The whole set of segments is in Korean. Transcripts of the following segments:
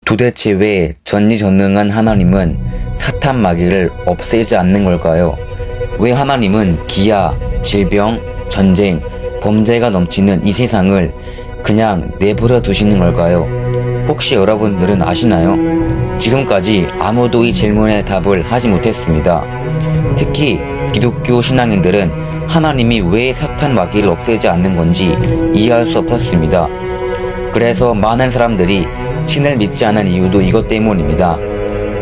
도대체 왜 전지전능한 하나님은 사탄 마귀를 없애지 않는 걸까요? 왜 하나님은 기아, 질병, 전쟁, 범죄가 넘치는 이 세상을 그냥 내버려 두시는 걸까요? 혹시 여러분들은 아시나요? 지금까지 아무도 이 질문에 답을 하지 못했습니다. 특히 기독교 신앙인들은 하나님이 왜 사탄 마귀를 없애지 않는 건지 이해할 수 없었습니다. 그래서 많은 사람들이 신을 믿지 않은 이유도 이것 때문입니다.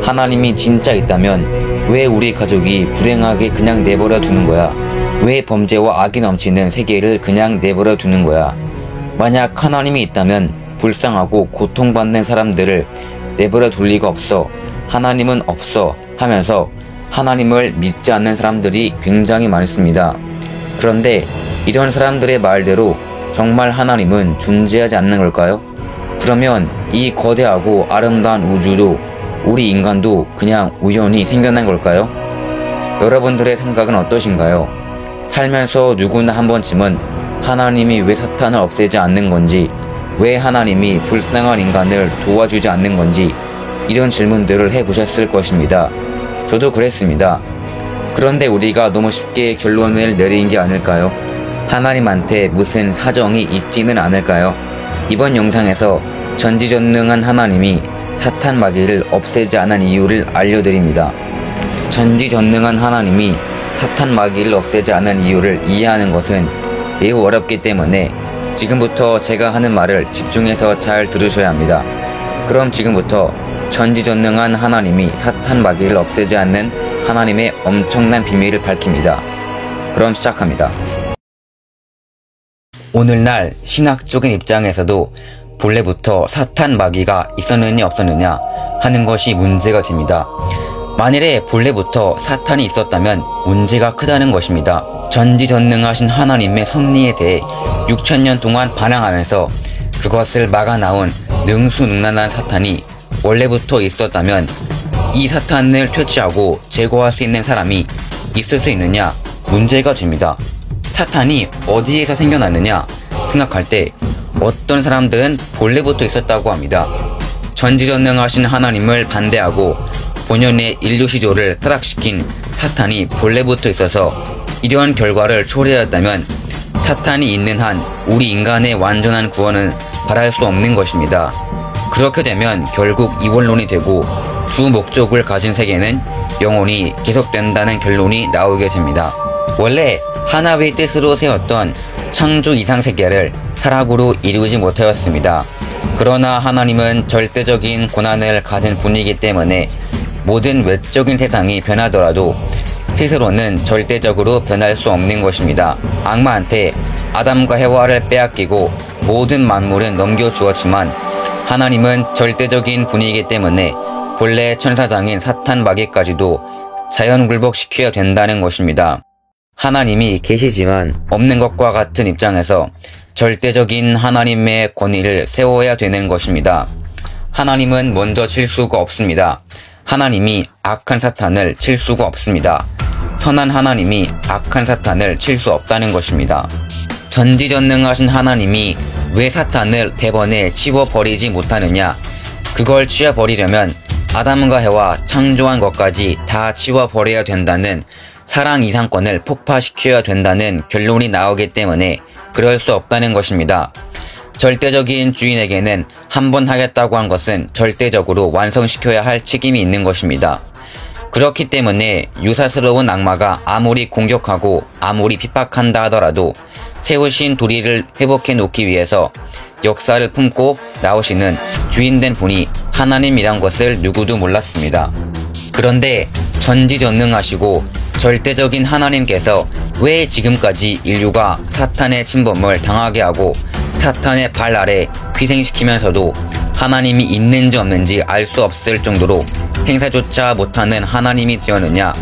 하나님이 진짜 있다면 왜 우리 가족이 불행하게 그냥 내버려 두는 거야? 왜 범죄와 악이 넘치는 세계를 그냥 내버려 두는 거야? 만약 하나님이 있다면 불쌍하고 고통받는 사람들을 내버려 둘 리가 없어. 하나님은 없어 하면서 하나님을 믿지 않는 사람들이 굉장히 많습니다. 그런데 이런 사람들의 말대로 정말 하나님은 존재하지 않는 걸까요? 그러면 이 거대하고 아름다운 우주도 우리 인간도 그냥 우연히 생겨난 걸까요? 여러분들의 생각은 어떠신가요? 살면서 누구나 한 번쯤은 하나님이 왜 사탄을 없애지 않는 건지, 왜 하나님이 불쌍한 인간을 도와주지 않는 건지 이런 질문들을 해보셨을 것입니다. 저도 그랬습니다. 그런데 우리가 너무 쉽게 결론을 내린 게 아닐까요? 하나님한테 무슨 사정이 있지는 않을까요? 이번 영상에서 전지전능한 하나님이 사탄 마귀를 없애지 않은 이유를 알려드립니다. 전지전능한 하나님이 사탄 마귀를 없애지 않은 이유를 이해하는 것은 매우 어렵기 때문에 지금부터 제가 하는 말을 집중해서 잘 들으셔야 합니다. 그럼 지금부터 전지전능한 하나님이 사탄 마귀를 없애지 않는 하나님의 엄청난 비밀을 밝힙니다. 그럼 시작합니다. 오늘날 신학적인 입장에서도 본래부터 사탄 마귀가 있었느냐 없었느냐 하는 것이 문제가 됩니다. 만일에 본래부터 사탄이 있었다면 문제가 크다는 것입니다. 전지전능하신 하나님의 섭리에 대해 6,000년 동안 반항하면서 그것을 막아나온 능수능란한 사탄이 원래부터 있었다면 이 사탄을 퇴치하고 제거할 수 있는 사람이 있을 수 있느냐? 문제가 됩니다. 사탄이 어디에서 생겨났느냐 생각할 때 어떤 사람들은 본래부터 있었다고 합니다. 전지전능하신 하나님을 반대하고 본연의 인류 시조를 타락시킨 사탄이 본래부터 있어서 이러한 결과를 초래하였다면 사탄이 있는 한 우리 인간의 완전한 구원은 바랄 수 없는 것입니다. 그렇게 되면 결국 이원론이 되고 주 목적을 가진 세계는 영원히 계속된다는 결론이 나오게 됩니다. 원래 하나의 뜻으로 세웠던 창조 이상 세계를 타락으로 이루지 못하였습니다. 그러나 하나님은 절대적인 고난을 가진 분이기 때문에 모든 외적인 세상이 변하더라도 스스로는 절대적으로 변할 수 없는 것입니다. 악마한테 아담과 해와를 빼앗기고 모든 만물은 넘겨주었지만 하나님은 절대적인 분이기 때문에 본래 천사장인 사탄 마귀까지도 자연 굴복시켜야 된다는 것입니다. 하나님이 계시지만 없는 것과 같은 입장에서 절대적인 하나님의 권위를 세워야 되는 것입니다. 하나님은 먼저 칠 수가 없습니다. 하나님이 악한 사탄을 칠 수가 없습니다. 선한 하나님이 악한 사탄을 칠 수 없다는 것입니다. 전지전능하신 하나님이 왜 사탄을 대번에 치워버리지 못하느냐? 그걸 치워버리려면 아담과 해와 창조한 것까지 다 치워버려야 된다는 사랑 이상권을 폭파시켜야 된다는 결론이 나오기 때문에 그럴 수 없다는 것입니다. 절대적인 주인에게는 한 번 하겠다고 한 것은 절대적으로 완성시켜야 할 책임이 있는 것입니다. 그렇기 때문에 유사스러운 악마가 아무리 공격하고 아무리 핍박한다 하더라도 세우신 도리를 회복해 놓기 위해서 역사를 품고 나오시는 주인된 분이 하나님이란 것을 누구도 몰랐습니다. 그런데 전지전능하시고 절대적인 하나님께서 왜 지금까지 인류가 사탄의 침범을 당하게 하고 사탄의 발 아래 희생시키면서도 하나님이 있는지 없는지 알 수 없을 정도로 행사조차 못하는 하나님이 되었느냐?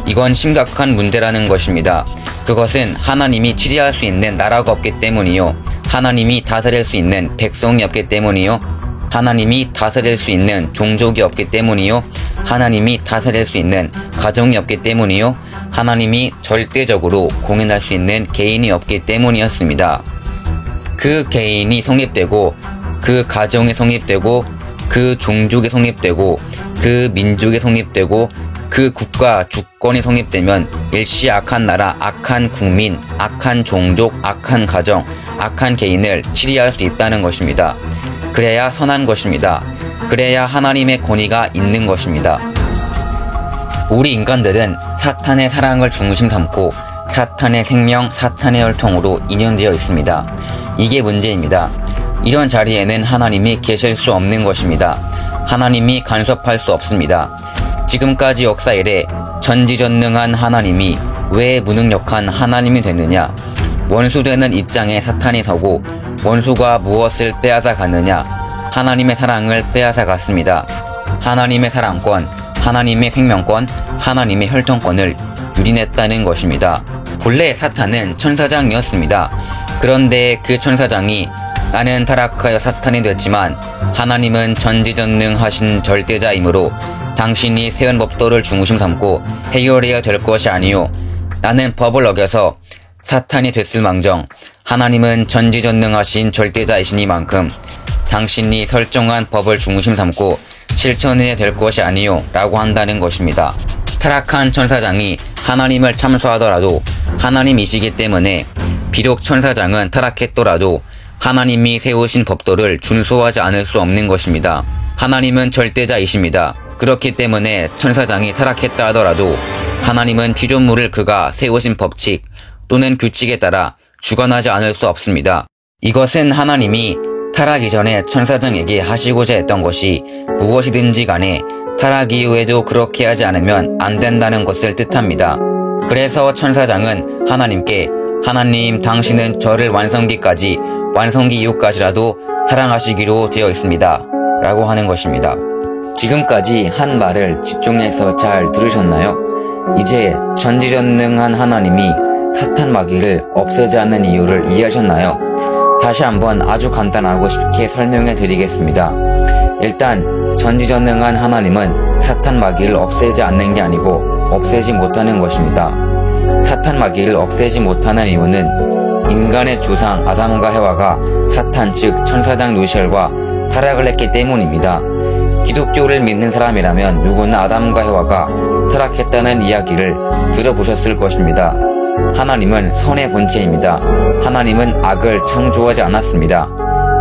이건 심각한 문제라는 것입니다. 그것은 하나님이 치리할 수 있는 나라가 없기 때문이요. 하나님이 다스릴 수 있는 백성이 없기 때문이요. 하나님이 다스릴 수 있는 종족이 없기 때문이요. 하나님이 다스릴 수 있는 가정이 없기 때문이요. 하나님이 절대적으로 공인할 수 있는 개인이 없기 때문이었습니다. 그 개인이 성립되고 그 가정이 성립되고 그 종족이 성립되고 그 민족이 성립되고 그 국가 주권이 성립되면 일시 악한 나라, 악한 국민, 악한 종족, 악한 가정, 악한 개인을 치리할 수 있다는 것입니다. 그래야 선한 것입니다. 그래야 하나님의 권위가 있는 것입니다. 우리 인간들은 사탄의 사랑을 중심 삼고 사탄의 생명, 사탄의 혈통으로 인연되어 있습니다. 이게 문제입니다. 이런 자리에는 하나님이 계실 수 없는 것입니다. 하나님이 간섭할 수 없습니다. 지금까지 역사 이래 전지전능한 하나님이 왜 무능력한 하나님이 됐느냐? 원수되는 입장에 사탄이 서고 원수가 무엇을 빼앗아 갔느냐? 하나님의 사랑을 빼앗아 갔습니다. 하나님의 사랑권, 하나님의 생명권, 하나님의 혈통권을 유린했다는 것입니다. 본래 사탄은 천사장이었습니다. 그런데 그 천사장이 나는 타락하여 사탄이 됐지만 하나님은 전지전능하신 절대자이므로 당신이 세운 법도를 중심 삼고 해결해야 될 것이 아니요 나는 법을 어겨서 사탄이 됐을망정 하나님은 전지전능하신 절대자이시니만큼 당신이 설정한 법을 중심 삼고 실천해야 될 것이 아니요 라고 한다는 것입니다. 타락한 천사장이 하나님을 참소하더라도 하나님이시기 때문에 비록 천사장은 타락했더라도 하나님이 세우신 법도를 준수하지 않을 수 없는 것입니다. 하나님은 절대자이십니다. 그렇기 때문에 천사장이 타락했다 하더라도 하나님은 피조물을 그가 세우신 법칙 또는 규칙에 따라 주관하지 않을 수 없습니다. 이것은 하나님이 타락 이전에 천사장에게 하시고자 했던 것이 무엇이든지 간에 타락 이후에도 그렇게 하지 않으면 안 된다는 것을 뜻합니다. 그래서 천사장은 하나님께 하나님 당신은 저를 완성기 이후까지라도 사랑하시기로 되어 있습니다. 라고 하는 것입니다. 지금까지 한 말을 집중해서 잘 들으셨나요? 이제 전지전능한 하나님이 사탄 마귀를 없애지 않는 이유를 이해하셨나요? 다시 한번 아주 간단하고 쉽게 설명해 드리겠습니다. 일단 전지전능한 하나님은 사탄 마귀를 없애지 않는 게 아니고 없애지 못하는 것입니다. 사탄 마귀를 없애지 못하는 이유는 인간의 조상 아담과 해와가 사탄 즉 천사장 루시엘과 타락을 했기 때문입니다. 기독교를 믿는 사람이라면 누구나 아담과 해와가 타락했다는 이야기를 들어보셨을 것입니다. 하나님은 선의 본체입니다. 하나님은 악을 창조하지 않았습니다.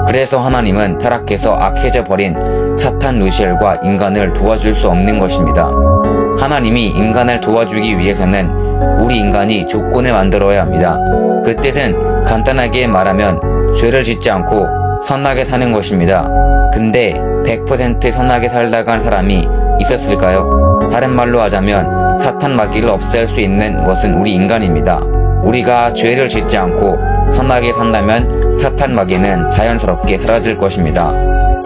그래서 하나님은 타락해서 악해져 버린 사탄 루시엘과 인간을 도와줄 수 없는 것입니다. 하나님이 인간을 도와주기 위해서는 우리 인간이 조건을 만들어야 합니다. 그 뜻은 간단하게 말하면 죄를 짓지 않고 선하게 사는 것입니다. 근데 100% 선하게 살다간 사람이 있었을까요? 다른 말로 하자면 사탄 마귀를 없앨 수 있는 것은 우리 인간입니다. 우리가 죄를 짓지 않고 선하게 산다면 사탄 마귀는 자연스럽게 사라질 것입니다.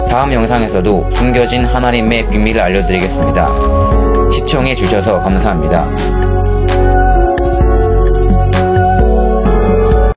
다음 영상에서도 숨겨진 하나님의 비밀을 알려드리겠습니다. 시청해 주셔서 감사합니다.